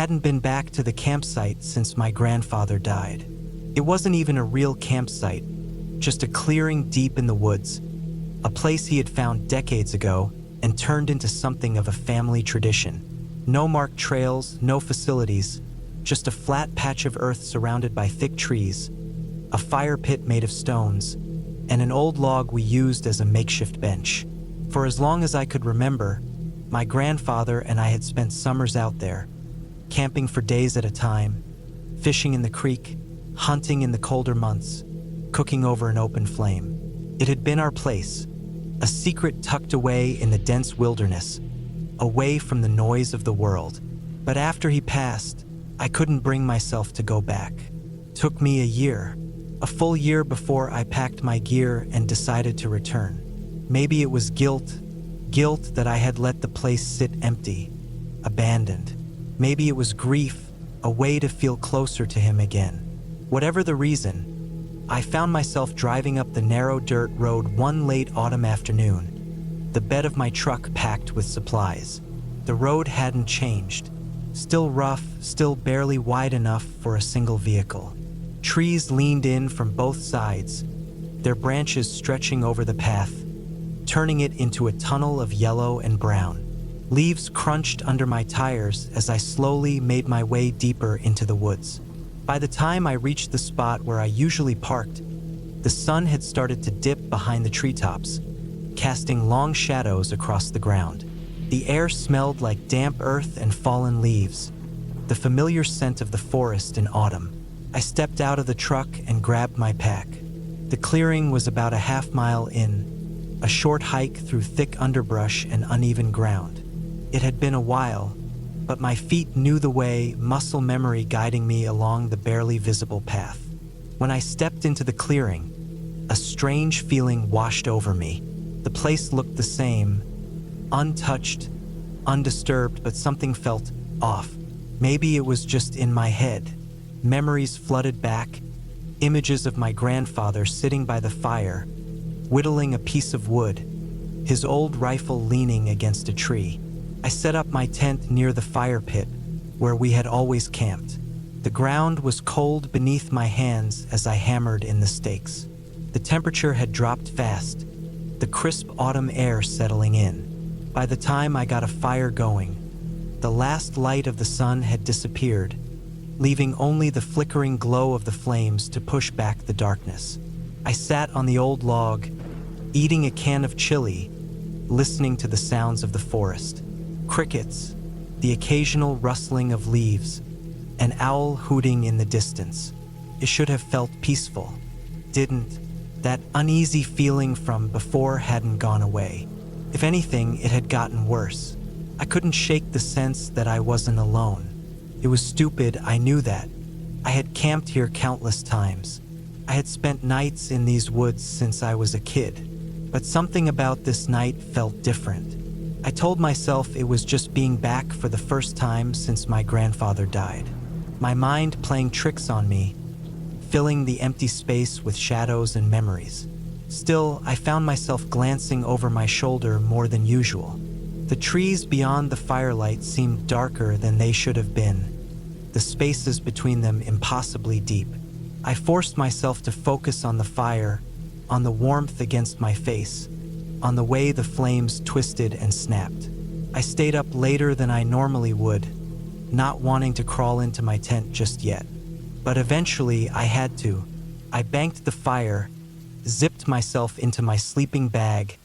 hadn't been back to the campsite since my grandfather died. It wasn't even a real campsite, just a clearing deep in the woods, a place he had found decades ago and turned into something of a family tradition. No marked trails, no facilities, just a flat patch of earth surrounded by thick trees, a fire pit made of stones, and an old log we used as a makeshift bench. For as long as I could remember, my grandfather and I had spent summers out there, camping for days at a time, fishing in the creek, hunting in the colder months, cooking over an open flame. It had been our place, a secret tucked away in the dense wilderness, away from the noise of the world. But after he passed, I couldn't bring myself to go back. Took me a full year before I packed my gear and decided to return. Maybe it was guilt that I had let the place sit empty, abandoned. Maybe it was grief, a way to feel closer to him again. Whatever the reason, I found myself driving up the narrow dirt road one late autumn afternoon, the bed of my truck packed with supplies. The road hadn't changed, still rough, still barely wide enough for a single vehicle. Trees leaned in from both sides, their branches stretching over the path, turning it into a tunnel of yellow and brown. Leaves crunched under my tires as I slowly made my way deeper into the woods. By the time I reached the spot where I usually parked, the sun had started to dip behind the treetops, casting long shadows across the ground. The air smelled like damp earth and fallen leaves, the familiar scent of the forest in autumn. I stepped out of the truck and grabbed my pack. The clearing was about a half-mile in, a short hike through thick underbrush and uneven ground. It had been a while, but my feet knew the way, muscle memory guiding me along the barely visible path. When I stepped into the clearing, a strange feeling washed over me. The place looked the same, untouched, undisturbed, but something felt off. Maybe it was just in my head. Memories flooded back, images of my grandfather sitting by the fire, whittling a piece of wood, his old rifle leaning against a tree. I set up my tent near the fire pit, where we had always camped. The ground was cold beneath my hands as I hammered in the stakes. The temperature had dropped fast, the crisp autumn air settling in. By the time I got a fire going, the last light of the sun had disappeared, leaving only the flickering glow of the flames to push back the darkness. I sat on the old log, eating a can of chili, listening to the sounds of the forest. Crickets, the occasional rustling of leaves, an owl hooting in the distance. It should have felt peaceful, didn't. That uneasy feeling from before hadn't gone away. If anything, it had gotten worse. I couldn't shake the sense that I wasn't alone. It was stupid, I knew that. I had camped here countless times. I had spent nights in these woods since I was a kid. But something about this night felt different. I told myself it was just being back for the first time since my grandfather died. My mind playing tricks on me, filling the empty space with shadows and memories. Still, I found myself glancing over my shoulder more than usual. The trees beyond the firelight seemed darker than they should have been, the spaces between them impossibly deep. I forced myself to focus on the fire, on the warmth against my face, on the way the flames twisted and snapped. I stayed up later than I normally would, not wanting to crawl into my tent just yet. But eventually I had to. I banked the fire, zipped myself into my sleeping bag,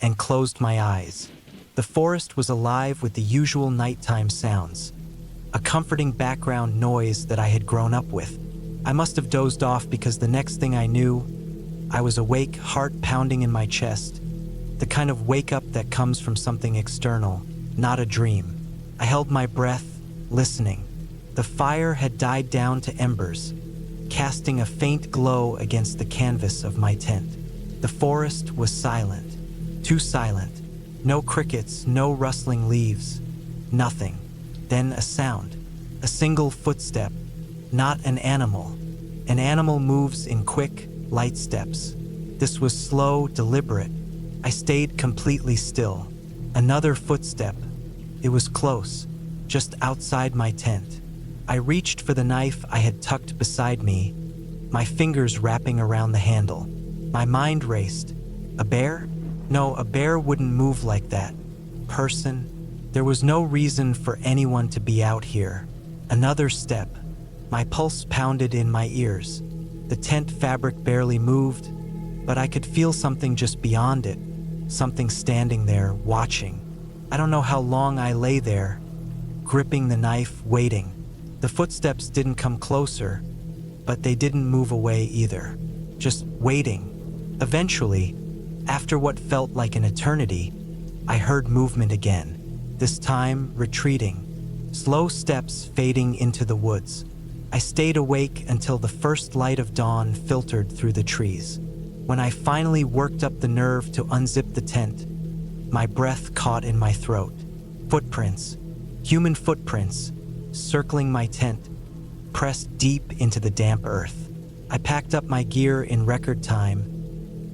and closed my eyes. The forest was alive with the usual nighttime sounds, a comforting background noise that I had grown up with. I must have dozed off because the next thing I knew, I was awake, heart pounding in my chest, the kind of wake-up that comes from something external, not a dream. I held my breath, listening. The fire had died down to embers, casting a faint glow against the canvas of my tent. The forest was silent, too silent. No crickets, no rustling leaves, nothing. Then a sound, a single footstep, not an animal. An animal moves in quick, light steps. This was slow, deliberate. I stayed completely still. Another footstep. It was close, just outside my tent. I reached for the knife I had tucked beside me, my fingers wrapping around the handle. My mind raced. A bear? No, a bear wouldn't move like that. Person? There was no reason for anyone to be out here. Another step. My pulse pounded in my ears. The tent fabric barely moved, but I could feel something just beyond it, something standing there, watching. I don't know how long I lay there, gripping the knife, waiting. The footsteps didn't come closer, but they didn't move away either. Just waiting. Eventually, after what felt like an eternity, I heard movement again, this time retreating, slow steps fading into the woods. I stayed awake until the first light of dawn filtered through the trees. When I finally worked up the nerve to unzip the tent, my breath caught in my throat. Footprints, human footprints, circling my tent, pressed deep into the damp earth. I packed up my gear in record time,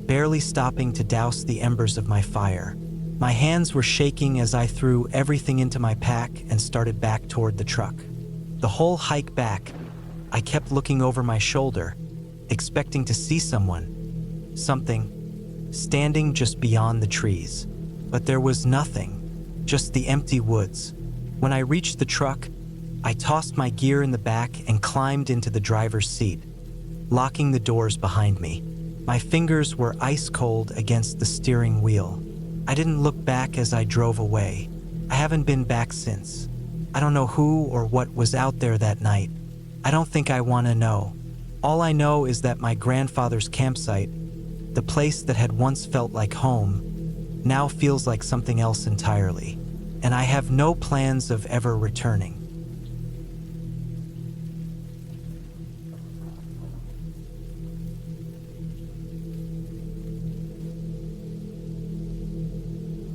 barely stopping to douse the embers of my fire. My hands were shaking as I threw everything into my pack and started back toward the truck. The whole hike back, I kept looking over my shoulder, expecting to see someone, something, standing just beyond the trees. But there was nothing, just the empty woods. When I reached the truck, I tossed my gear in the back and climbed into the driver's seat, locking the doors behind me. My fingers were ice cold against the steering wheel. I didn't look back as I drove away. I haven't been back since. I don't know who or what was out there that night. I don't think I want to know. All I know is that my grandfather's campsite, the place that had once felt like home, now feels like something else entirely. And I have no plans of ever returning.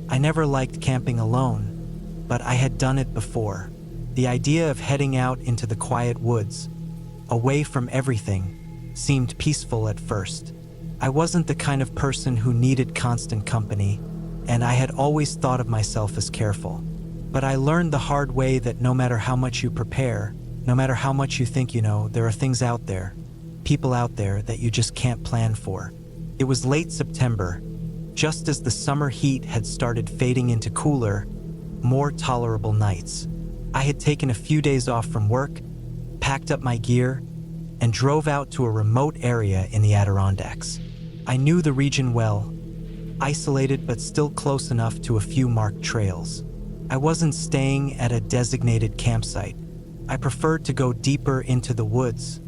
I never liked camping alone, but I had done it before. The idea of heading out into the quiet woods, away from everything, seemed peaceful at first. I wasn't the kind of person who needed constant company, and I had always thought of myself as careful. But I learned the hard way that no matter how much you prepare, no matter how much you think you know, there are things out there, people out there that you just can't plan for. It was late September, just as the summer heat had started fading into cooler, more tolerable nights. I had taken a few days off from work, packed up my gear, and drove out to a remote area in the Adirondacks. I knew the region well, isolated but still close enough to a few marked trails. I wasn't staying at a designated campsite. I preferred to go deeper into the woods,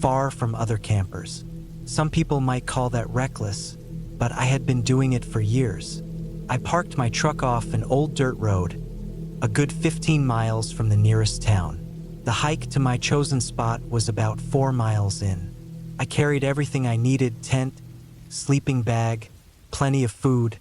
far from other campers. Some people might call that reckless, but I had been doing it for years. I parked my truck off an old dirt road, a good 15 miles from the nearest town. The hike to my chosen spot was about 4 miles in. I carried everything I needed: tent, sleeping bag, plenty of food,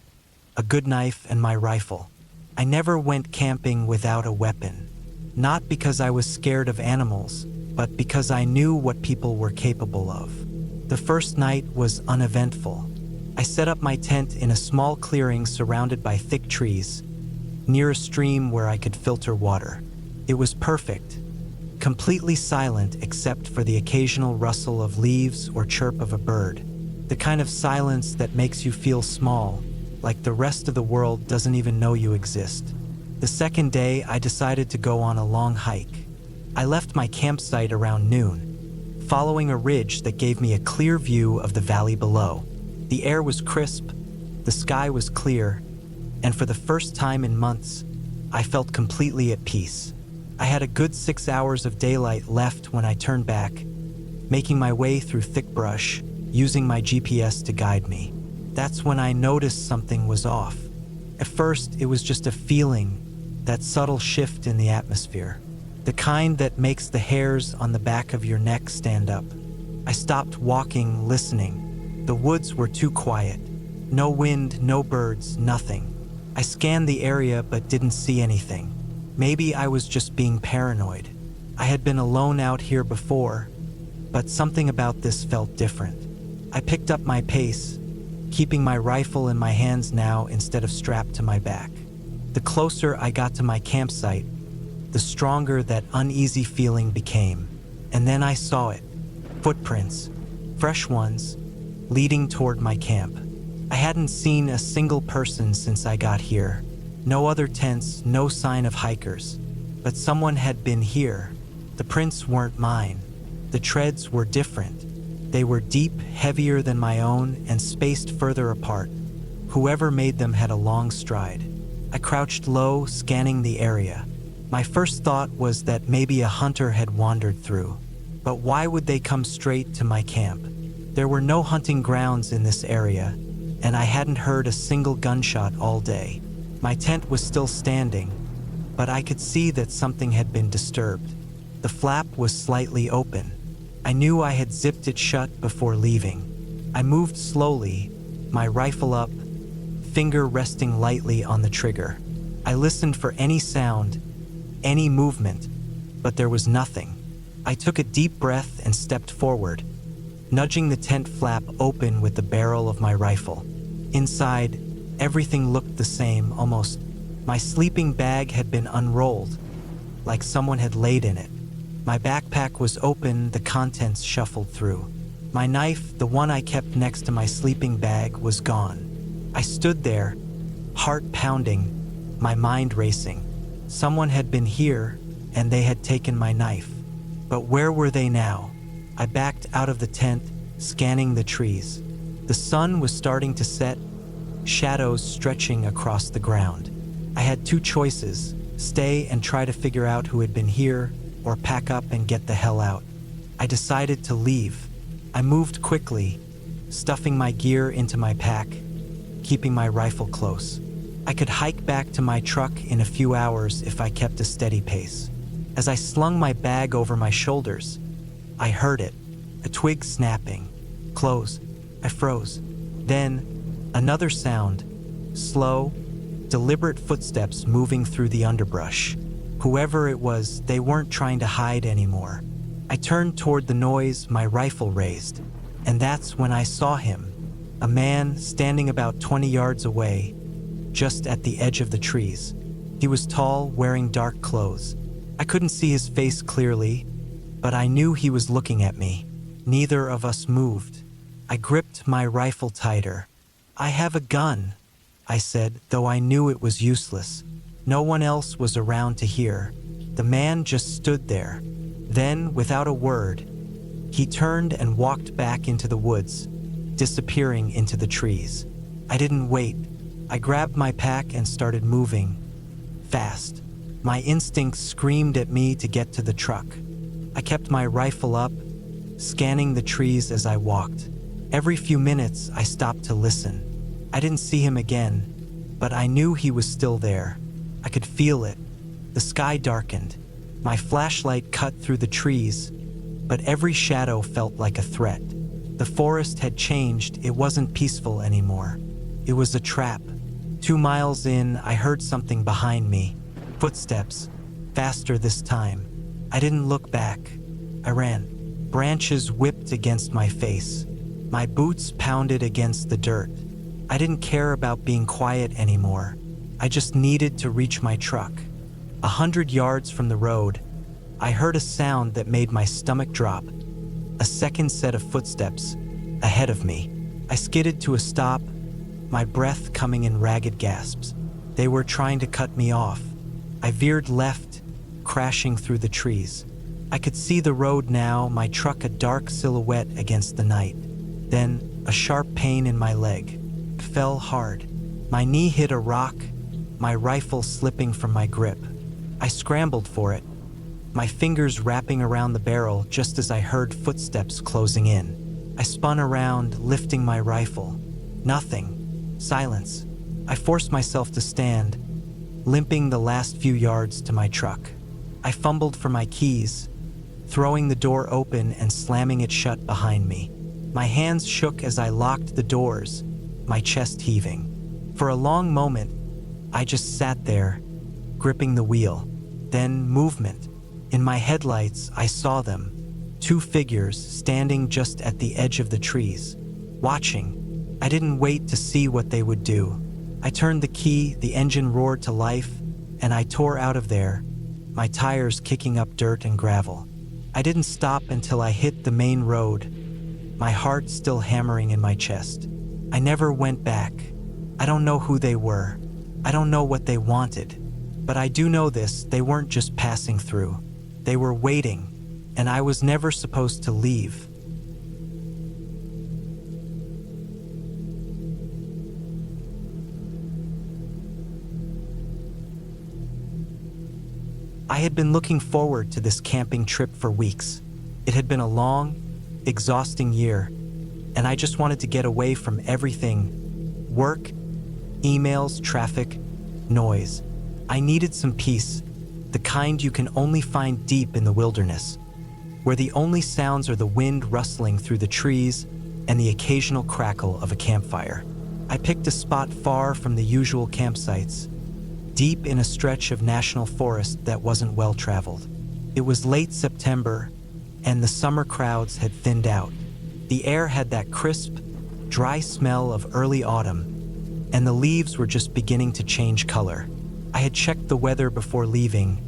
a good knife, and my rifle. I never went camping without a weapon, not because I was scared of animals, but because I knew what people were capable of. The first night was uneventful. I set up my tent in a small clearing surrounded by thick trees, near a stream where I could filter water. It was perfect, completely silent except for the occasional rustle of leaves or chirp of a bird, the kind of silence that makes you feel small, like the rest of the world doesn't even know you exist. The second day, I decided to go on a long hike. I left my campsite around noon, following a ridge that gave me a clear view of the valley below. The air was crisp, the sky was clear, and for the first time in months, I felt completely at peace. I had a good 6 hours of daylight left when I turned back, making my way through thick brush, using my GPS to guide me. That's when I noticed something was off. At first, it was just a feeling, that subtle shift in the atmosphere, the kind that makes the hairs on the back of your neck stand up. I stopped walking, listening. The woods were too quiet. No wind, no birds, nothing. I scanned the area but didn't see anything. Maybe I was just being paranoid. I had been alone out here before, but something about this felt different. I picked up my pace, keeping my rifle in my hands now instead of strapped to my back. The closer I got to my campsite, the stronger that uneasy feeling became. And then I saw it. Footprints, fresh ones, leading toward my camp. I hadn't seen a single person since I got here. No other tents, no sign of hikers. But someone had been here. The prints weren't mine. The treads were different. They were deep, heavier than my own, and spaced further apart. Whoever made them had a long stride. I crouched low, scanning the area. My first thought was that maybe a hunter had wandered through. But why would they come straight to my camp? There were no hunting grounds in this area, and I hadn't heard a single gunshot all day. My tent was still standing, but I could see that something had been disturbed. The flap was slightly open. I knew I had zipped it shut before leaving. I moved slowly, my rifle up, finger resting lightly on the trigger. I listened for any sound, any movement, but there was nothing. I took a deep breath and stepped forward, nudging the tent flap open with the barrel of my rifle. Inside, everything looked the same, almost. My sleeping bag had been unrolled, like someone had laid in it. My backpack was open, the contents shuffled through. My knife, the one I kept next to my sleeping bag, was gone. I stood there, heart pounding, my mind racing. Someone had been here, and they had taken my knife. But where were they now? I backed out of the tent, scanning the trees. The sun was starting to set, shadows stretching across the ground. I had two choices: stay and try to figure out who had been here, or pack up and get the hell out. I decided to leave. I moved quickly, stuffing my gear into my pack, keeping my rifle close. I could hike back to my truck in a few hours if I kept a steady pace. As I slung my bag over my shoulders, I heard it, a twig snapping. Close. I froze. Then, another sound, slow, deliberate footsteps moving through the underbrush. Whoever it was, they weren't trying to hide anymore. I turned toward the noise, my rifle raised, and that's when I saw him. A man standing about 20 yards away, just at the edge of the trees. He was tall, wearing dark clothes. I couldn't see his face clearly, but I knew he was looking at me. Neither of us moved. I gripped my rifle tighter. "I have a gun," I said, though I knew it was useless. No one else was around to hear. The man just stood there. Then, without a word, he turned and walked back into the woods, disappearing into the trees. I didn't wait. I grabbed my pack and started moving. Fast. My instincts screamed at me to get to the truck. I kept my rifle up, scanning the trees as I walked. Every few minutes, I stopped to listen. I didn't see him again, but I knew he was still there. I could feel it. The sky darkened. My flashlight cut through the trees, but every shadow felt like a threat. The forest had changed. It wasn't peaceful anymore. It was a trap. 2 miles in, I heard something behind me. Footsteps, faster this time. I didn't look back. I ran. Branches whipped against my face. My boots pounded against the dirt. I didn't care about being quiet anymore. I just needed to reach my truck. 100 yards from the road, I heard a sound that made my stomach drop. A second set of footsteps, ahead of me. I skidded to a stop, my breath coming in ragged gasps. They were trying to cut me off. I veered left, crashing through the trees. I could see the road now, my truck a dark silhouette against the night. Then, a sharp pain in my leg. Fell hard. My knee hit a rock, my rifle slipping from my grip. I scrambled for it, my fingers wrapping around the barrel just as I heard footsteps closing in. I spun around, lifting my rifle. Nothing. Silence. I forced myself to stand, limping the last few yards to my truck. I fumbled for my keys, throwing the door open and slamming it shut behind me. My hands shook as I locked the doors, my chest heaving. For a long moment, I just sat there, gripping the wheel. Then movement. In my headlights, I saw them. 2 figures standing just at the edge of the trees, watching. I didn't wait to see what they would do. I turned the key, the engine roared to life, and I tore out of there, my tires kicking up dirt and gravel. I didn't stop until I hit the main road, my heart still hammering in my chest. I never went back. I don't know who they were. I don't know what they wanted. But I do know this, they weren't just passing through. They were waiting, and I was never supposed to leave. I had been looking forward to this camping trip for weeks. It had been a long, exhausting year, and I just wanted to get away from everything: work, emails, traffic, noise. I needed some peace, the kind you can only find deep in the wilderness, where the only sounds are the wind rustling through the trees and the occasional crackle of a campfire. I picked a spot far from the usual campsites, deep in a stretch of national forest that wasn't well traveled. It was late September, and the summer crowds had thinned out. The air had that crisp, dry smell of early autumn, and the leaves were just beginning to change color. I had checked the weather before leaving.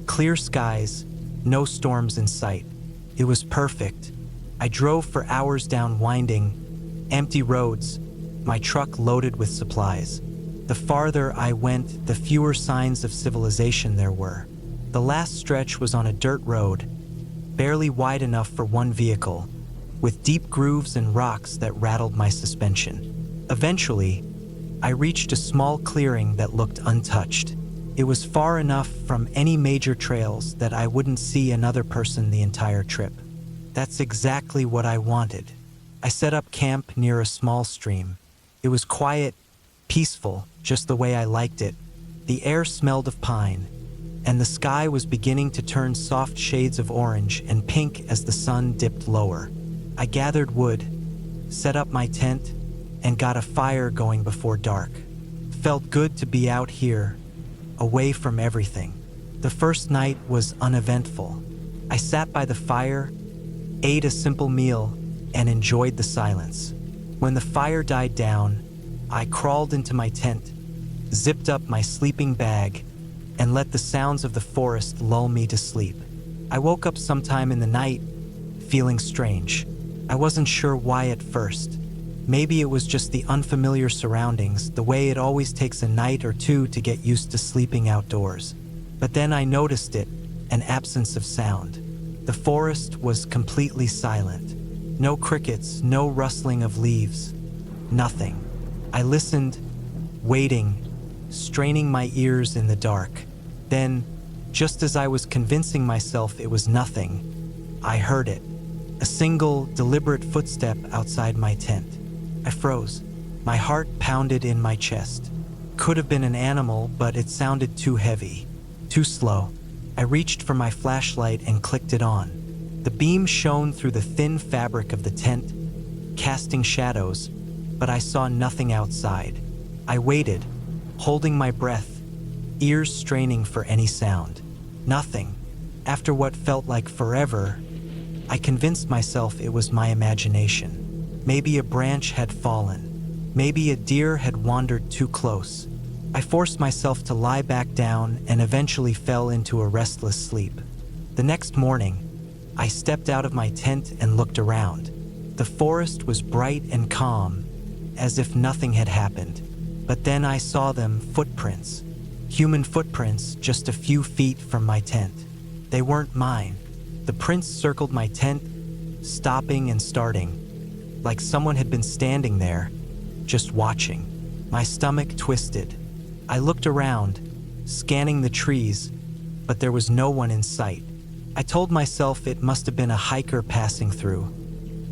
Clear skies, no storms in sight. It was perfect. I drove for hours down winding, empty roads, my truck loaded with supplies. The farther I went, the fewer signs of civilization there were. The last stretch was on a dirt road, barely wide enough for one vehicle, with deep grooves and rocks that rattled my suspension. Eventually, I reached a small clearing that looked untouched. It was far enough from any major trails that I wouldn't see another person the entire trip. That's exactly what I wanted. I set up camp near a small stream. It was quiet, peaceful, just the way I liked it. The air smelled of pine, and the sky was beginning to turn soft shades of orange and pink as the sun dipped lower. I gathered wood, set up my tent, and got a fire going before dark. Felt good to be out here, away from everything. The first night was uneventful. I sat by the fire, ate a simple meal, and enjoyed the silence. When the fire died down, I crawled into my tent, zipped up my sleeping bag, and let the sounds of the forest lull me to sleep. I woke up sometime in the night, feeling strange. I wasn't sure why at first. Maybe it was just the unfamiliar surroundings, the way it always takes a night or two to get used to sleeping outdoors. But then I noticed it, an absence of sound. The forest was completely silent. No crickets, no rustling of leaves, nothing. I listened, waiting, straining my ears in the dark. Then, just as I was convincing myself it was nothing, I heard it. A single, deliberate footstep outside my tent. I froze. My heart pounded in my chest. Could have been an animal, but it sounded too heavy, too slow. I reached for my flashlight and clicked it on. The beam shone through the thin fabric of the tent, casting shadows, but I saw nothing outside. I waited, holding my breath, ears straining for any sound. Nothing. After what felt like forever, I convinced myself it was my imagination. Maybe a branch had fallen. Maybe a deer had wandered too close. I forced myself to lie back down and eventually fell into a restless sleep. The next morning, I stepped out of my tent and looked around. The forest was bright and calm, as if nothing had happened. But then I saw them, footprints. Human footprints just a few feet from my tent. They weren't mine. The prints circled my tent, stopping and starting, like someone had been standing there, just watching. My stomach twisted. I looked around, scanning the trees, but there was no one in sight. I told myself it must have been a hiker passing through,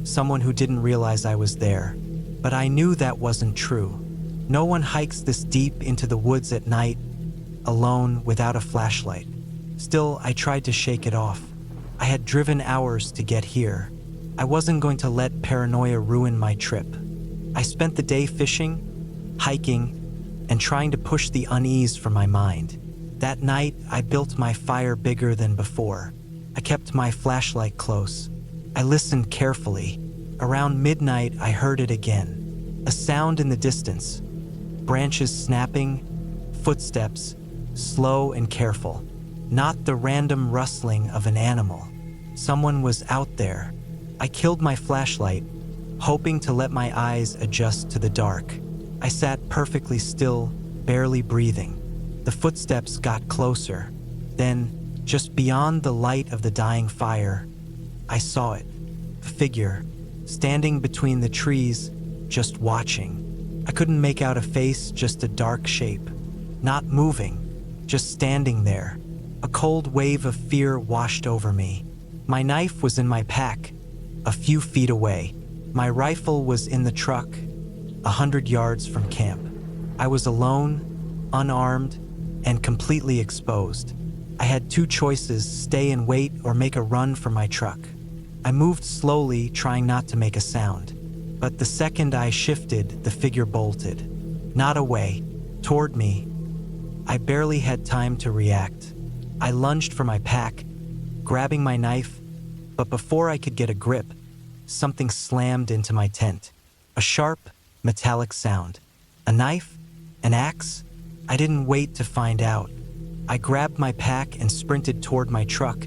someone who didn't realize I was there. But I knew that wasn't true. No one hikes this deep into the woods at night, alone, without a flashlight. Still, I tried to shake it off. I had driven hours to get here. I wasn't going to let paranoia ruin my trip. I spent the day fishing, hiking, and trying to push the unease from my mind. That night, I built my fire bigger than before. I kept my flashlight close. I listened carefully. Around midnight, I heard it again. A sound in the distance. Branches snapping, footsteps, slow and careful. not the random rustling of an animal. Someone was out there. I killed my flashlight, hoping to let my eyes adjust to the dark. I sat perfectly still, barely breathing. The footsteps got closer. Then, just beyond the light of the dying fire, I saw it. A figure, standing between the trees, just watching. I couldn't make out a face, just a dark shape. Not moving, just standing there. A cold wave of fear washed over me. My knife was in my pack, a few feet away. My rifle was in the truck, 100 yards from camp. I was alone, unarmed, and completely exposed. I had two choices: stay and wait or make a run for my truck. I moved slowly, trying not to make a sound. But the second I shifted, the figure bolted. Not away, toward me. I barely had time to react. I lunged for my pack, grabbing my knife, but before I could get a grip, something slammed into my tent. A sharp, metallic sound. A knife? An axe? I didn't wait to find out. I grabbed my pack and sprinted toward my truck,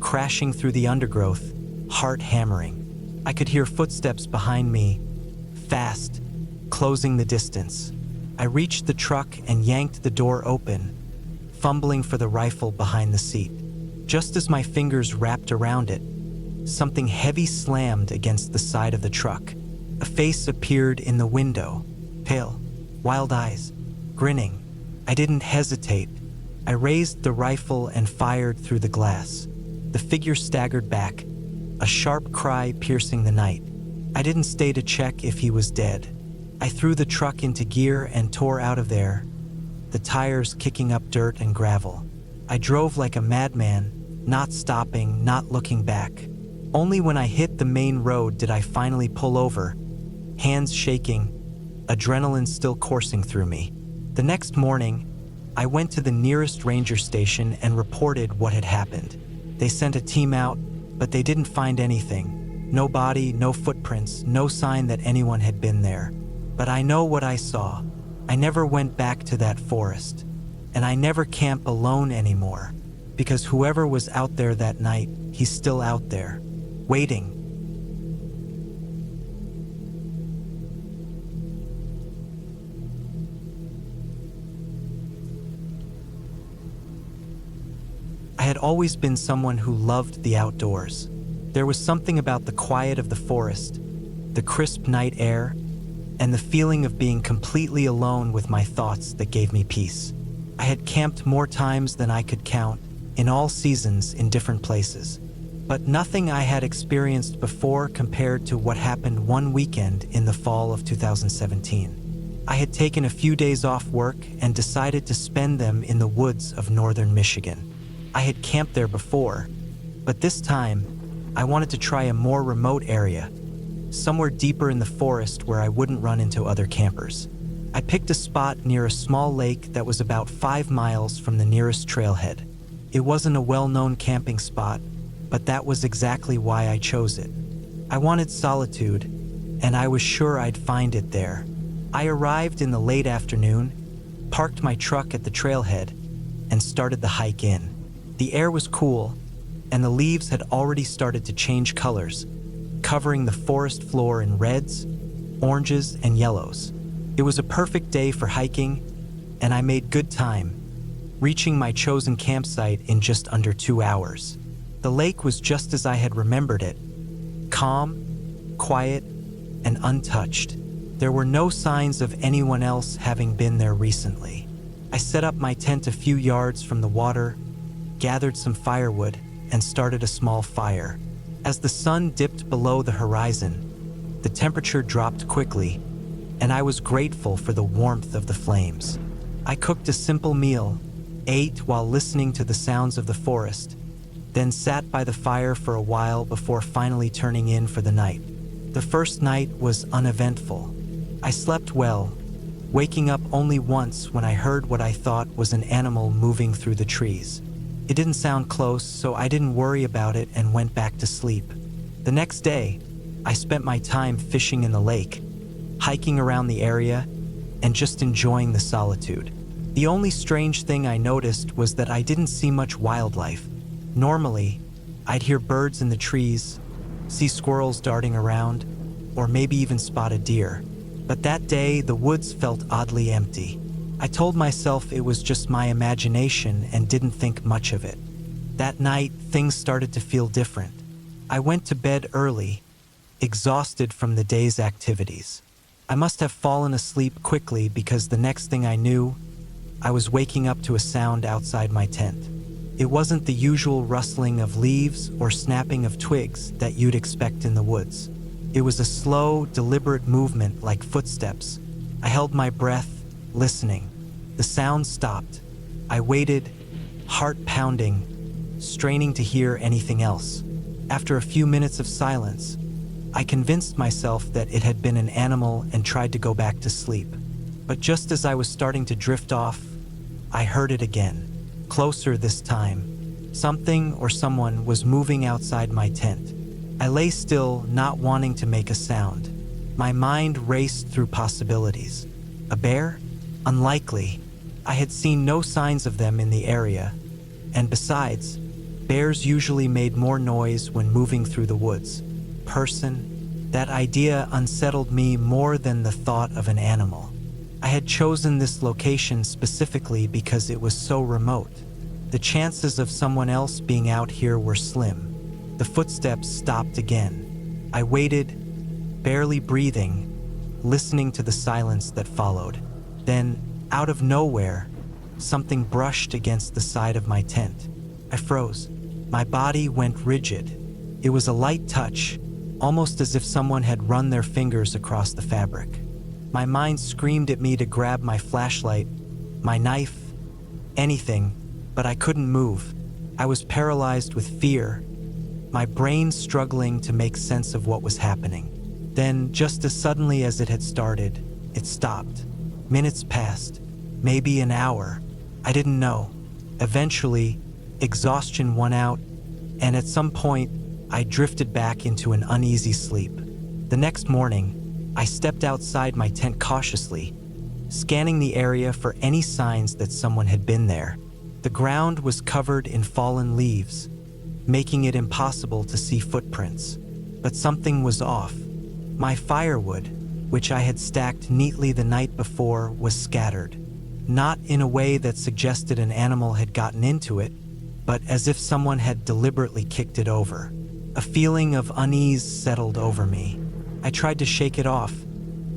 crashing through the undergrowth, heart hammering. I could hear footsteps behind me, fast, closing the distance. I reached the truck and yanked the door open, fumbling for the rifle behind the seat. Just as my fingers wrapped around it, something heavy slammed against the side of the truck. A face appeared in the window, pale, wild eyes, grinning. I didn't hesitate. I raised the rifle and fired through the glass. The figure staggered back, a sharp cry piercing the night. I didn't stay to check if he was dead. I threw the truck into gear and tore out of there, the tires kicking up dirt and gravel. I drove like a madman, not stopping, not looking back. Only when I hit the main road did I finally pull over, hands shaking, adrenaline still coursing through me. The next morning, I went to the nearest ranger station and reported what had happened. They sent a team out, but they didn't find anything. No body, no footprints, no sign that anyone had been there. But I know what I saw. I never went back to that forest. And I never camp alone anymore. Because whoever was out there that night, he's still out there, waiting. I had always been someone who loved the outdoors. There was something about the quiet of the forest, the crisp night air, and the feeling of being completely alone with my thoughts that gave me peace. I had camped more times than I could count, in all seasons, in different places. But nothing I had experienced before compared to what happened one weekend in the fall of 2017. I had taken a few days off work and decided to spend them in the woods of northern Michigan. I had camped there before, but this time, I wanted to try a more remote area, somewhere deeper in the forest where I wouldn't run into other campers. I picked a spot near a small lake that was about 5 miles from the nearest trailhead. It wasn't a well-known camping spot, but that was exactly why I chose it. I wanted solitude, and I was sure I'd find it there. I arrived in the late afternoon, parked my truck at the trailhead, and started the hike in. The air was cool, and the leaves had already started to change colors, covering the forest floor in reds, oranges, and yellows. It was a perfect day for hiking, and I made good time, reaching my chosen campsite in just under 2 hours. The lake was just as I had remembered it, calm, quiet, and untouched. There were no signs of anyone else having been there recently. I set up my tent a few yards from the water, gathered some firewood, and started a small fire. As the sun dipped below the horizon, the temperature dropped quickly, and I was grateful for the warmth of the flames. I cooked a simple meal, ate while listening to the sounds of the forest, then sat by the fire for a while before finally turning in for the night. The first night was uneventful. I slept well, waking up only once when I heard what I thought was an animal moving through the trees. It didn't sound close, so I didn't worry about it and went back to sleep. The next day, I spent my time fishing in the lake, hiking around the area, and just enjoying the solitude. The only strange thing I noticed was that I didn't see much wildlife. Normally, I'd hear birds in the trees, see squirrels darting around, or maybe even spot a deer. But that day, the woods felt oddly empty. I told myself it was just my imagination and didn't think much of it. That night, things started to feel different. I went to bed early, exhausted from the day's activities. I must have fallen asleep quickly because the next thing I knew, I was waking up to a sound outside my tent. It wasn't the usual rustling of leaves or snapping of twigs that you'd expect in the woods. It was a slow, deliberate movement like footsteps. I held my breath, listening. The sound stopped. I waited, heart pounding, straining to hear anything else. After a few minutes of silence, I convinced myself that it had been an animal and tried to go back to sleep. But just as I was starting to drift off, I heard it again. Closer this time. Something or someone was moving outside my tent. I lay still, not wanting to make a sound. My mind raced through possibilities. A bear? Unlikely. I had seen no signs of them in the area. And besides, bears usually made more noise when moving through the woods. Person? That idea unsettled me more than the thought of an animal. I had chosen this location specifically because it was so remote. The chances of someone else being out here were slim. The footsteps stopped again. I waited, barely breathing, listening to the silence that followed. Then, out of nowhere, something brushed against the side of my tent. I froze. My body went rigid. It was a light touch, almost as if someone had run their fingers across the fabric. My mind screamed at me to grab my flashlight, my knife, anything, but I couldn't move. I was paralyzed with fear, my brain struggling to make sense of what was happening. Then, just as suddenly as it had started, it stopped. Minutes passed, maybe an hour. I didn't know. Eventually, exhaustion won out, and at some point, I drifted back into an uneasy sleep. The next morning, I stepped outside my tent cautiously, scanning the area for any signs that someone had been there. The ground was covered in fallen leaves, making it impossible to see footprints. But something was off. My firewood, which I had stacked neatly the night before, was scattered. Not in a way that suggested an animal had gotten into it, but as if someone had deliberately kicked it over. A feeling of unease settled over me. I tried to shake it off,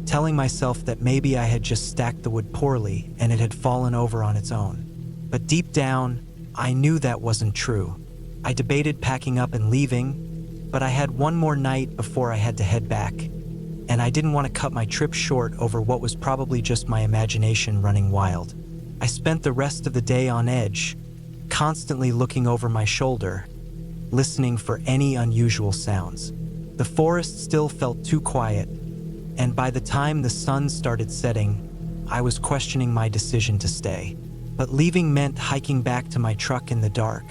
telling myself that maybe I had just stacked the wood poorly and it had fallen over on its own. But deep down, I knew that wasn't true. I debated packing up and leaving, but I had one more night before I had to head back, and I didn't want to cut my trip short over what was probably just my imagination running wild. I spent the rest of the day on edge, constantly looking over my shoulder, listening for any unusual sounds. The forest still felt too quiet, and by the time the sun started setting, I was questioning my decision to stay. But leaving meant hiking back to my truck in the dark,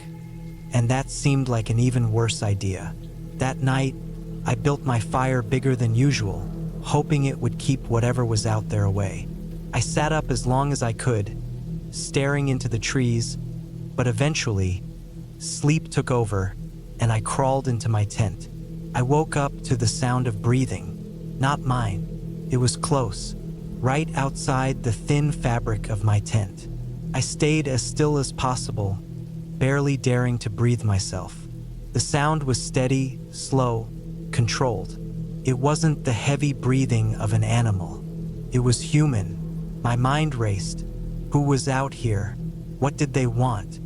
and that seemed like an even worse idea. That night, I built my fire bigger than usual, hoping it would keep whatever was out there away. I sat up as long as I could, staring into the trees, but eventually, sleep took over, and I crawled into my tent. I woke up to the sound of breathing, not mine. It was close, right outside the thin fabric of my tent. I stayed as still as possible, barely daring to breathe myself. The sound was steady, slow, controlled. It wasn't the heavy breathing of an animal. It was human. My mind raced. Who was out here? What did they want?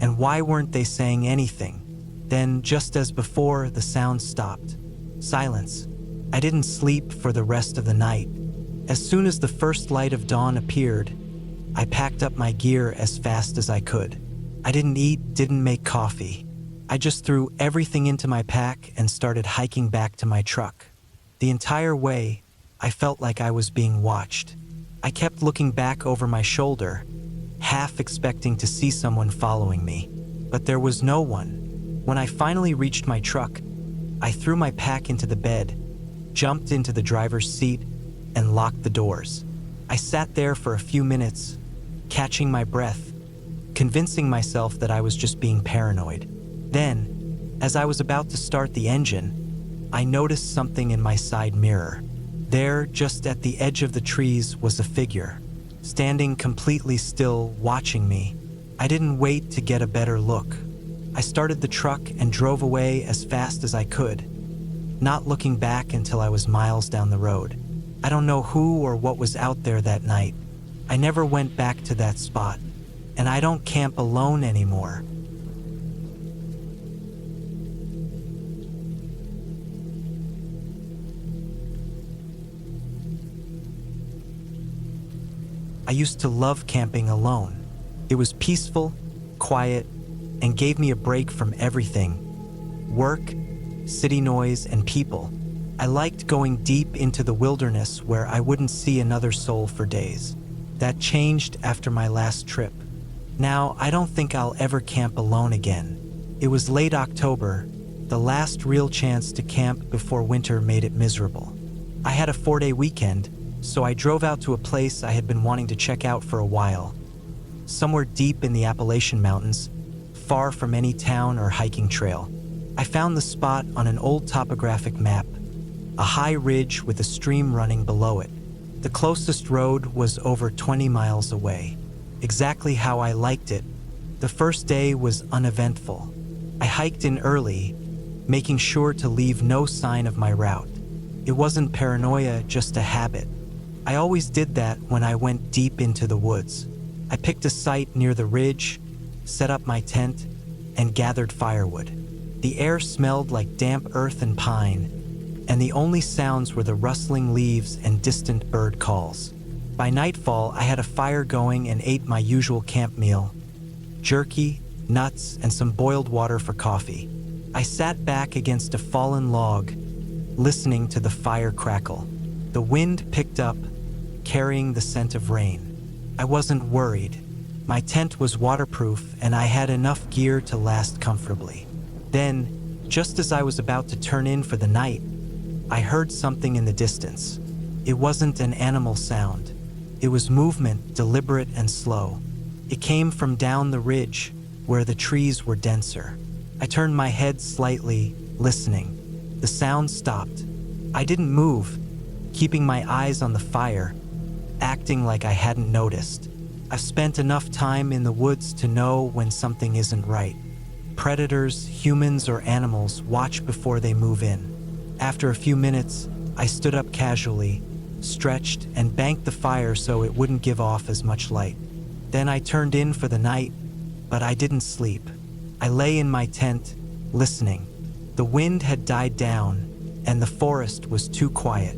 And why weren't they saying anything? Then, just as before, the sound stopped. Silence. I didn't sleep for the rest of the night. As soon as the first light of dawn appeared, I packed up my gear as fast as I could. I didn't eat, didn't make coffee. I just threw everything into my pack and started hiking back to my truck. The entire way, I felt like I was being watched. I kept looking back over my shoulder, half expecting to see someone following me. But there was no one. When I finally reached my truck, I threw my pack into the bed, jumped into the driver's seat, and locked the doors. I sat there for a few minutes, catching my breath, convincing myself that I was just being paranoid. Then, as I was about to start the engine, I noticed something in my side mirror. There, just at the edge of the trees, was a figure, standing completely still, watching me. I didn't wait to get a better look. I started the truck and drove away as fast as I could, not looking back until I was miles down the road. I don't know who or what was out there that night. I never went back to that spot, and I don't camp alone anymore. I used to love camping alone. It was peaceful, quiet, and gave me a break from everything: work, city noise, and people. I liked going deep into the wilderness where I wouldn't see another soul for days. That changed after my last trip. Now, I don't think I'll ever camp alone again. It was late October, the last real chance to camp before winter made it miserable. I had a 4-day weekend, so I drove out to a place I had been wanting to check out for a while. Somewhere deep in the Appalachian Mountains, far from any town or hiking trail. I found the spot on an old topographic map, a high ridge with a stream running below it. The closest road was over 20 miles away, exactly how I liked it. The first day was uneventful. I hiked in early, making sure to leave no sign of my route. It wasn't paranoia, just a habit. I always did that when I went deep into the woods. I picked a site near the ridge, set up my tent, and gathered firewood. The air smelled like damp earth and pine, and the only sounds were the rustling leaves and distant bird calls. By nightfall, I had a fire going and ate my usual camp meal: jerky, nuts, and some boiled water for coffee. I sat back against a fallen log, listening to the fire crackle. The wind picked up, carrying the scent of rain. I wasn't worried. My tent was waterproof, and I had enough gear to last comfortably. Then, just as I was about to turn in for the night, I heard something in the distance. It wasn't an animal sound. It was movement, deliberate and slow. It came from down the ridge, where the trees were denser. I turned my head slightly, listening. The sound stopped. I didn't move, keeping my eyes on the fire, acting like I hadn't noticed. I've spent enough time in the woods to know when something isn't right. Predators, humans, or animals watch before they move in. After a few minutes, I stood up casually, stretched, and banked the fire so it wouldn't give off as much light. Then I turned in for the night, but I didn't sleep. I lay in my tent, listening. The wind had died down, and the forest was too quiet.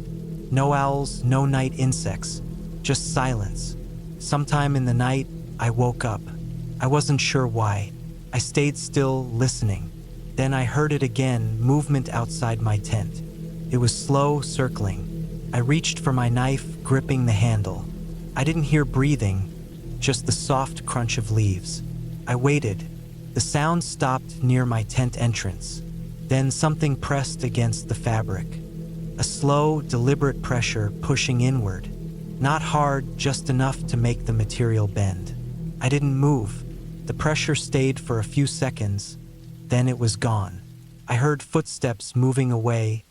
No owls, no night insects, just silence. Sometime in the night, I woke up. I wasn't sure why. I stayed still, listening. Then I heard it again, movement outside my tent. It was slow, circling. I reached for my knife, gripping the handle. I didn't hear breathing, just the soft crunch of leaves. I waited. The sound stopped near my tent entrance. Then something pressed against the fabric. A slow, deliberate pressure pushing inward. Not hard, just enough to make the material bend. I didn't move. The pressure stayed for a few seconds, then it was gone. I heard footsteps moving away,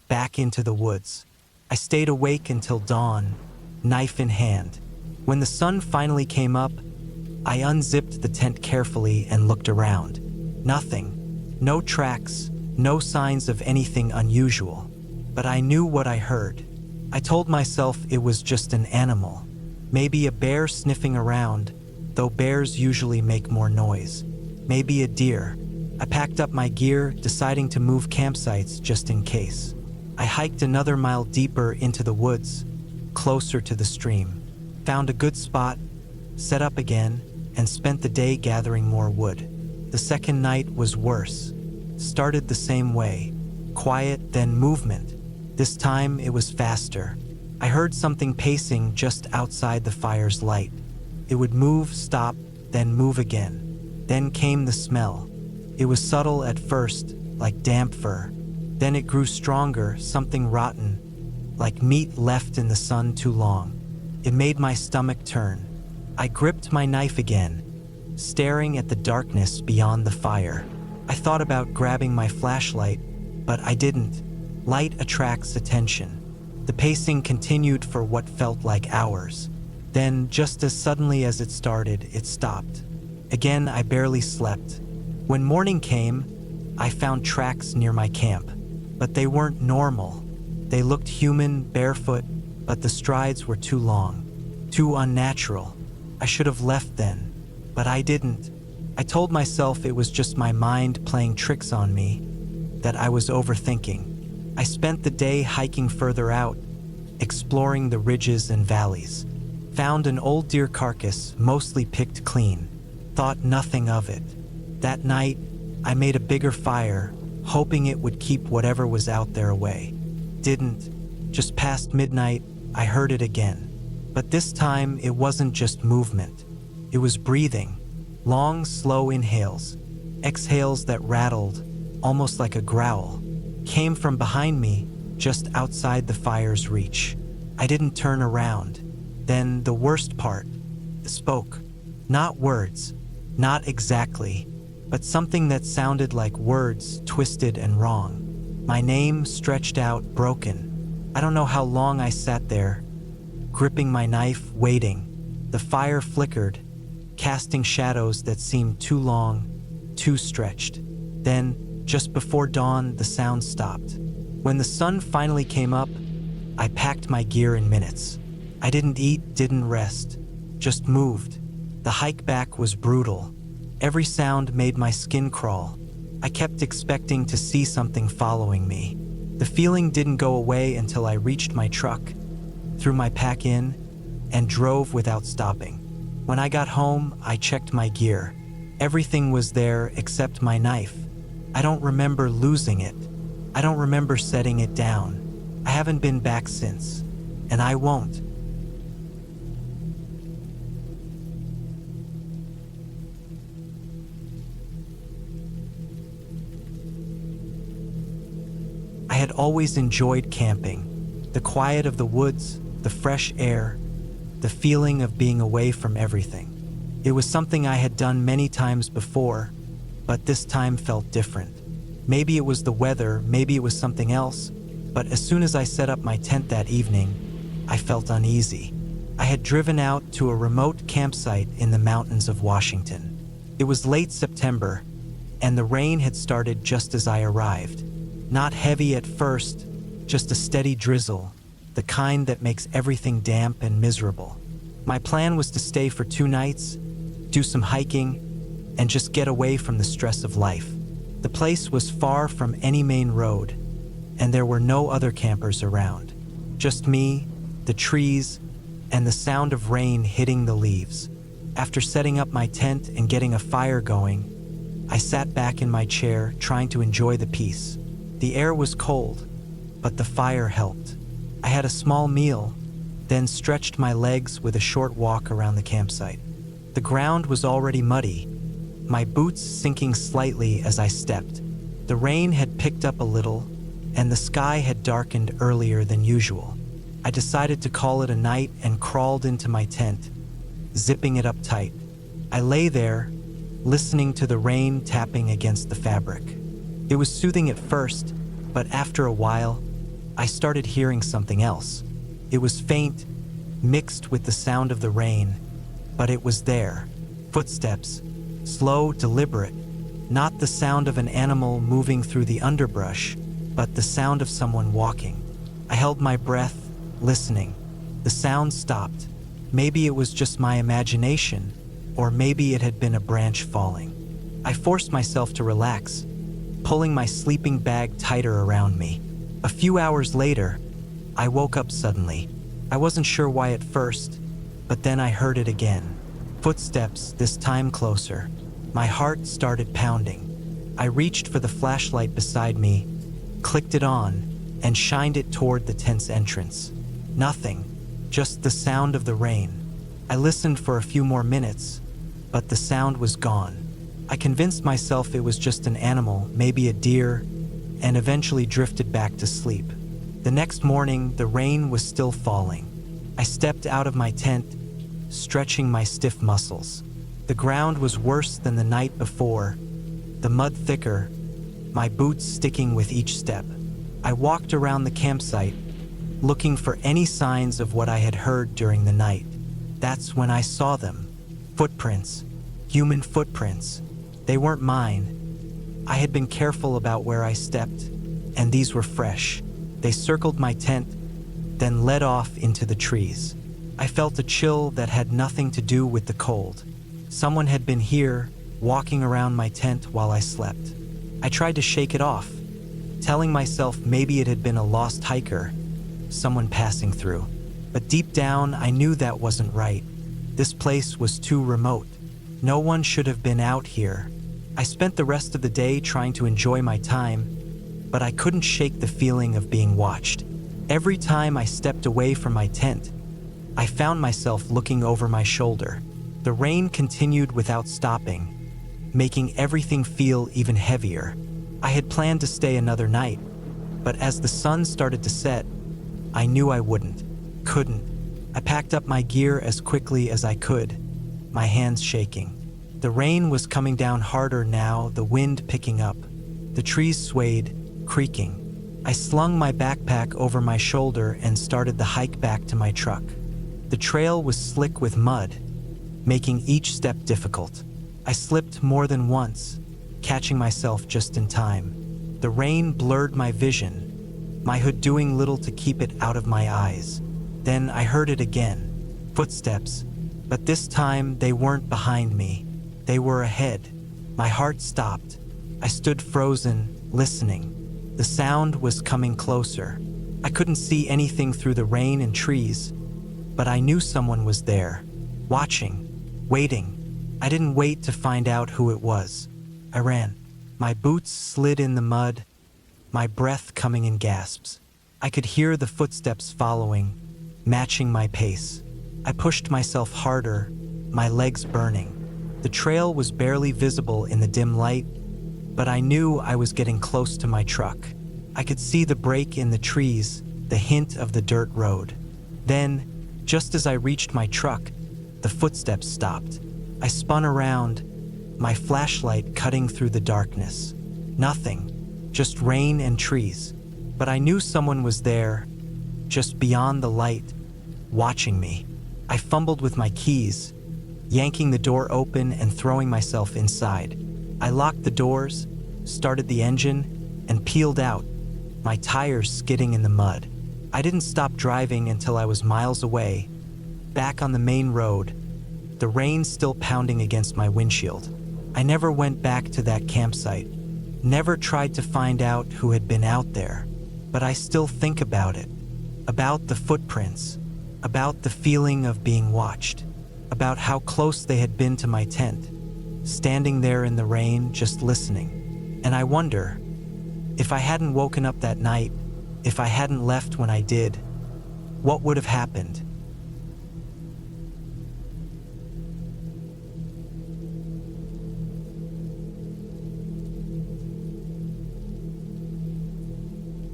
back into the woods. I stayed awake until dawn, knife in hand. When the sun finally came up, I unzipped the tent carefully and looked around. Nothing. No tracks, no signs of anything unusual. But I knew what I heard. I told myself it was just an animal. Maybe a bear sniffing around, though bears usually make more noise. Maybe a deer. I packed up my gear, deciding to move campsites just in case. I hiked another mile deeper into the woods, closer to the stream. Found a good spot, set up again, and spent the day gathering more wood. The second night was worse. Started the same way. Quiet, then movement. This time it was faster. I heard something pacing just outside the fire's light. It would move, stop, then move again. Then came the smell. It was subtle at first, like damp fur. Then it grew stronger, something rotten, like meat left in the sun too long. It made my stomach turn. I gripped my knife again, staring at the darkness beyond the fire. I thought about grabbing my flashlight, but I didn't. Light attracts attention. The pacing continued for what felt like hours. Then, just as suddenly as it started, it stopped. Again, I barely slept. When morning came, I found tracks near my camp, but they weren't normal. They looked human, barefoot, but the strides were too long, too unnatural. I should have left then, but I didn't. I told myself it was just my mind playing tricks on me, that I was overthinking. I spent the day hiking further out, exploring the ridges and valleys. Found an old deer carcass, mostly picked clean. Thought nothing of it. That night, I made a bigger fire, hoping it would keep whatever was out there away. Didn't. Just past midnight, I heard it again. But this time, it wasn't just movement. It was breathing. Long, slow inhales. Exhales that rattled, almost like a growl. Came from behind me, just outside the fire's reach. I didn't turn around. Then the worst part, it spoke. Not words, not exactly, but something that sounded like words twisted and wrong. My name stretched out, broken. I don't know how long I sat there, gripping my knife, waiting. The fire flickered, casting shadows that seemed too long, too stretched. Then, just before dawn, the sound stopped. When the sun finally came up, I packed my gear in minutes. I didn't eat, didn't rest, just moved. The hike back was brutal. Every sound made my skin crawl. I kept expecting to see something following me. The feeling didn't go away until I reached my truck, threw my pack in, and drove without stopping. When I got home, I checked my gear. Everything was there except my knife. I don't remember losing it. I don't remember setting it down. I haven't been back since, and I won't. I had always enjoyed camping. The quiet of the woods, the fresh air, the feeling of being away from everything. It was something I had done many times before, but this time felt different. Maybe it was the weather, maybe it was something else, but as soon as I set up my tent that evening, I felt uneasy. I had driven out to a remote campsite in the mountains of Washington. It was late September, and the rain had started just as I arrived. Not heavy at first, just a steady drizzle, the kind that makes everything damp and miserable. My plan was to stay for 2 nights, do some hiking, and just get away from the stress of life. The place was far from any main road, and there were no other campers around. Just me, the trees, and the sound of rain hitting the leaves. After setting up my tent and getting a fire going, I sat back in my chair trying to enjoy the peace. The air was cold, but the fire helped. I had a small meal, then stretched my legs with a short walk around the campsite. The ground was already muddy, my boots sinking slightly as I stepped. The rain had picked up a little, and the sky had darkened earlier than usual. I decided to call it a night and crawled into my tent, zipping it up tight. I lay there, listening to the rain tapping against the fabric. It was soothing at first, but after a while, I started hearing something else. It was faint, mixed with the sound of the rain, but it was there. Footsteps, slow, deliberate, not the sound of an animal moving through the underbrush, but the sound of someone walking. I held my breath, listening. The sound stopped. Maybe it was just my imagination, or maybe it had been a branch falling. I forced myself to relax, pulling my sleeping bag tighter around me. A few hours later, I woke up suddenly. I wasn't sure why at first, but then I heard it again. Footsteps, this time closer. My heart started pounding. I reached for the flashlight beside me, clicked it on, and shined it toward the tent's entrance. Nothing, just the sound of the rain. I listened for a few more minutes, but the sound was gone. I convinced myself it was just an animal, maybe a deer, and eventually drifted back to sleep. The next morning, the rain was still falling. I stepped out of my tent, stretching my stiff muscles. The ground was worse than the night before, the mud thicker, my boots sticking with each step. I walked around the campsite, looking for any signs of what I had heard during the night. That's when I saw them. Footprints. Human footprints. They weren't mine. I had been careful about where I stepped, and these were fresh. They circled my tent, then led off into the trees. I felt a chill that had nothing to do with the cold. Someone had been here, walking around my tent while I slept. I tried to shake it off, telling myself maybe it had been a lost hiker, someone passing through. But deep down, I knew that wasn't right. This place was too remote. No one should have been out here. I spent the rest of the day trying to enjoy my time, but I couldn't shake the feeling of being watched. Every time I stepped away from my tent, I found myself looking over my shoulder. The rain continued without stopping, making everything feel even heavier. I had planned to stay another night, but as the sun started to set, I knew I couldn't. I packed up my gear as quickly as I could, my hands shaking. The rain was coming down harder now, the wind picking up. The trees swayed, creaking. I slung my backpack over my shoulder and started the hike back to my truck. The trail was slick with mud, making each step difficult. I slipped more than once, catching myself just in time. The rain blurred my vision, my hood doing little to keep it out of my eyes. Then I heard it again, footsteps, but this time they weren't behind me. They were ahead. My heart stopped. I stood frozen, listening. The sound was coming closer. I couldn't see anything through the rain and trees, but I knew someone was there, watching, waiting. I didn't wait to find out who it was. I ran. My boots slid in the mud, my breath coming in gasps. I could hear the footsteps following, matching my pace. I pushed myself harder, my legs burning. The trail was barely visible in the dim light, but I knew I was getting close to my truck. I could see the break in the trees, the hint of the dirt road. Then, just as I reached my truck, the footsteps stopped. I spun around, my flashlight cutting through the darkness. Nothing, just rain and trees. But I knew someone was there, just beyond the light, watching me. I fumbled with my keys, yanking the door open and throwing myself inside. I locked the doors, started the engine, and peeled out, my tires skidding in the mud. I didn't stop driving until I was miles away, back on the main road, the rain still pounding against my windshield. I never went back to that campsite, never tried to find out who had been out there, but I still think about it, about the footprints, about the feeling of being watched, about how close they had been to my tent, standing there in the rain, just listening. And I wonder, if I hadn't woken up that night, if I hadn't left when I did, what would have happened?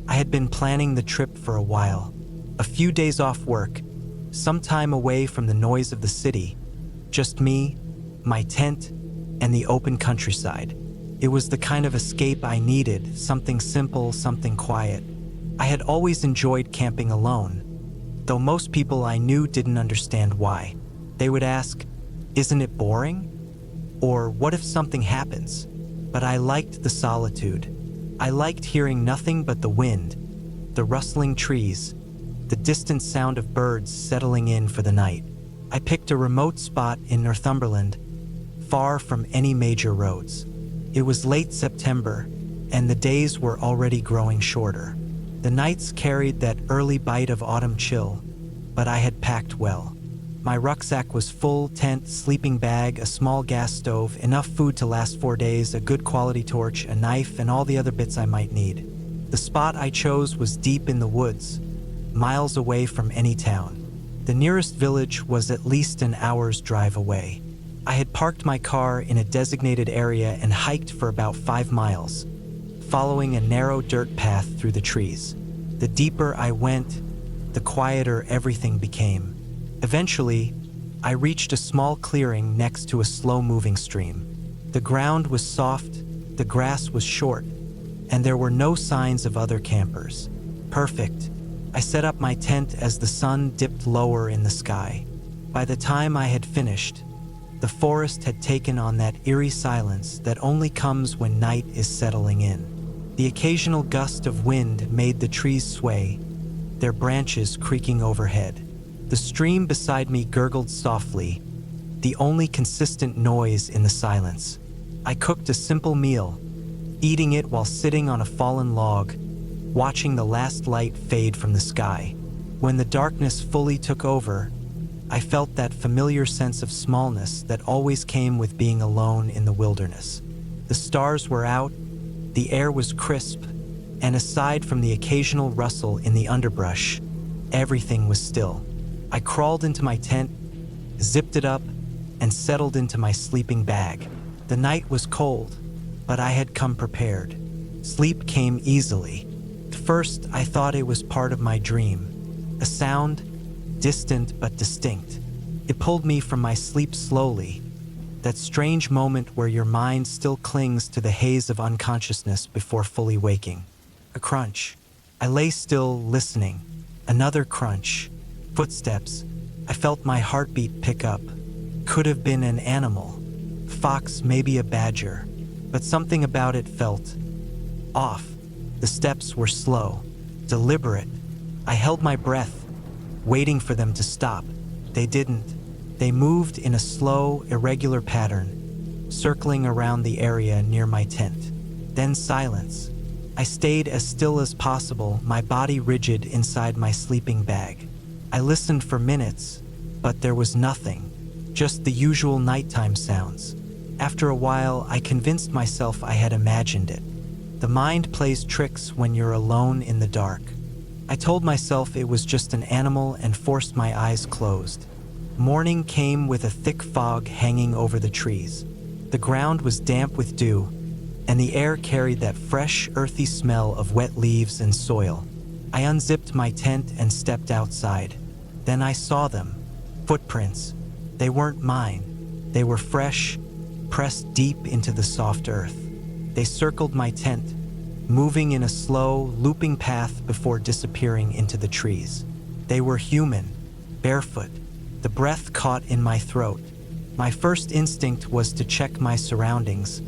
I had been planning the trip for a while, a few days off work, some time away from the noise of the city, just me, my tent, and the open countryside. It was the kind of escape I needed, something simple, something quiet. I had always enjoyed camping alone, though most people I knew didn't understand why. They would ask, "Isn't it boring?" Or "What if something happens?" But I liked the solitude. I liked hearing nothing but the wind, the rustling trees, the distant sound of birds settling in for the night. I picked a remote spot in Northumberland, far from any major roads. It was late September, and the days were already growing shorter. The nights carried that early bite of autumn chill, but I had packed well. My rucksack was full: tent, sleeping bag, a small gas stove, enough food to last 4 days, a good quality torch, a knife, and all the other bits I might need. The spot I chose was deep in the woods, miles away from any town. The nearest village was at least an hour's drive away. I had parked my car in a designated area and hiked for about 5 miles, following a narrow dirt path through the trees. The deeper I went, the quieter everything became. Eventually, I reached a small clearing next to a slow-moving stream. The ground was soft, the grass was short, and there were no signs of other campers. Perfect. I set up my tent as the sun dipped lower in the sky. By the time I had finished, the forest had taken on that eerie silence that only comes when night is settling in. The occasional gust of wind made the trees sway, their branches creaking overhead. The stream beside me gurgled softly, the only consistent noise in the silence. I cooked a simple meal, eating it while sitting on a fallen log, watching the last light fade from the sky. When the darkness fully took over, I felt that familiar sense of smallness that always came with being alone in the wilderness. The stars were out, the air was crisp, and aside from the occasional rustle in the underbrush, everything was still. I crawled into my tent, zipped it up, and settled into my sleeping bag. The night was cold, but I had come prepared. Sleep came easily. At first, I thought it was part of my dream, a sound, distant but distinct. It pulled me from my sleep slowly, that strange moment where your mind still clings to the haze of unconsciousness before fully waking. A crunch. I lay still, listening. Another crunch. Footsteps. I felt my heartbeat pick up. Could have been an animal. Fox, maybe a badger. But something about it felt off. The steps were slow, deliberate. I held my breath, waiting for them to stop. They didn't. They moved in a slow, irregular pattern, circling around the area near my tent. Then silence. I stayed as still as possible, my body rigid inside my sleeping bag. I listened for minutes, but there was nothing, just the usual nighttime sounds. After a while, I convinced myself I had imagined it. The mind plays tricks when you're alone in the dark. I told myself it was just an animal and forced my eyes closed. Morning came with a thick fog hanging over the trees. The ground was damp with dew, and the air carried that fresh, earthy smell of wet leaves and soil. I unzipped my tent and stepped outside. Then I saw them. Footprints. They weren't mine. They were fresh, pressed deep into the soft earth. They circled my tent, moving in a slow, looping path before disappearing into the trees. They were human, barefoot. The breath caught in my throat. My first instinct was to check my surroundings,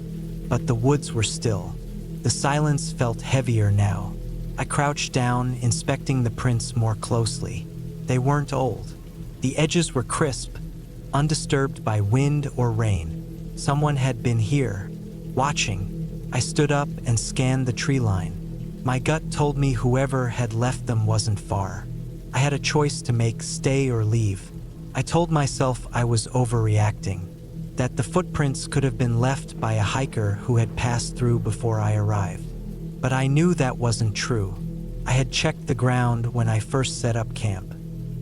but the woods were still. The silence felt heavier now. I crouched down, inspecting the prints more closely. They weren't old. The edges were crisp, undisturbed by wind or rain. Someone had been here, watching. I stood up and scanned the tree line. My gut told me whoever had left them wasn't far. I had a choice to make: stay or leave. I told myself I was overreacting, that the footprints could have been left by a hiker who had passed through before I arrived. But I knew that wasn't true. I had checked the ground when I first set up camp.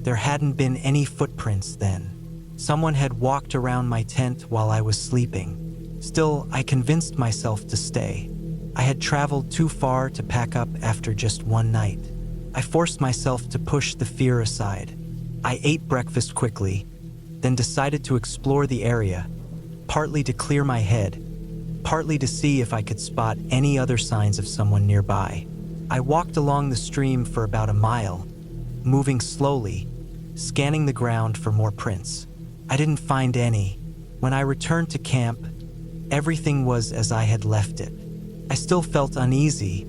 There hadn't been any footprints then. Someone had walked around my tent while I was sleeping. Still, I convinced myself to stay. I had traveled too far to pack up after just one night. I forced myself to push the fear aside. I ate breakfast quickly, then decided to explore the area, partly to clear my head, partly to see if I could spot any other signs of someone nearby. I walked along the stream for about a mile, moving slowly, scanning the ground for more prints. I didn't find any. When I returned to camp, everything was as I had left it. I still felt uneasy,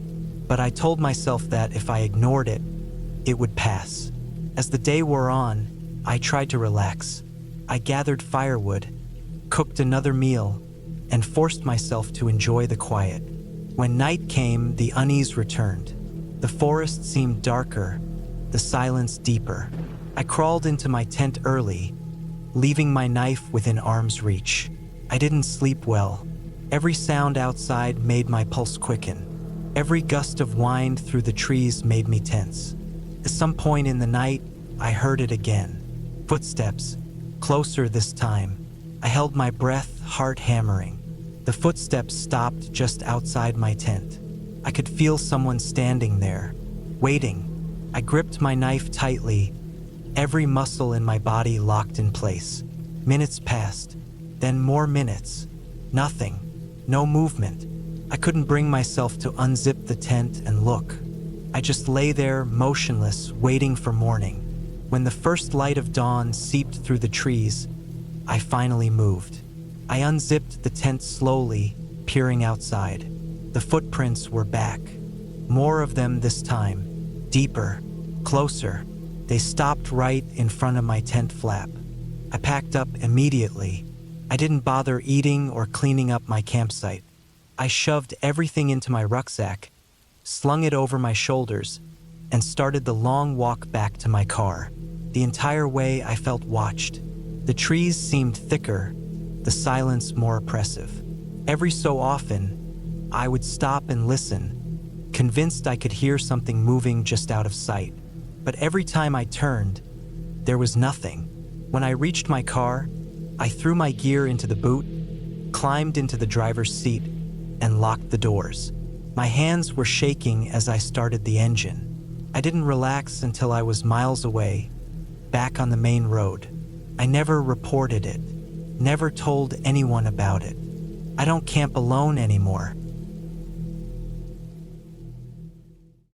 but I told myself that if I ignored it, it would pass. As the day wore on, I tried to relax. I gathered firewood, cooked another meal, and forced myself to enjoy the quiet. When night came, the unease returned. The forest seemed darker, the silence deeper. I crawled into my tent early, leaving my knife within arm's reach. I didn't sleep well. Every sound outside made my pulse quicken. Every gust of wind through the trees made me tense. At some point in the night, I heard it again. Footsteps, closer this time. I held my breath, heart hammering. The footsteps stopped just outside my tent. I could feel someone standing there, waiting. I gripped my knife tightly, every muscle in my body locked in place. Minutes passed, then more minutes. Nothing. No movement. I couldn't bring myself to unzip the tent and look. I just lay there, motionless, waiting for morning. When the first light of dawn seeped through the trees, I finally moved. I unzipped the tent slowly, peering outside. The footprints were back. More of them this time. Deeper. Closer. They stopped right in front of my tent flap. I packed up immediately. I didn't bother eating or cleaning up my campsite. I shoved everything into my rucksack, slung it over my shoulders, and started the long walk back to my car. The entire way I felt watched. The trees seemed thicker, the silence more oppressive. Every so often, I would stop and listen, convinced I could hear something moving just out of sight. But every time I turned, there was nothing. When I reached my car, I threw my gear into the boot, climbed into the driver's seat, and locked the doors. My hands were shaking as I started the engine. I didn't relax until I was miles away, back on the main road. I never reported it, never told anyone about it. I don't camp alone anymore.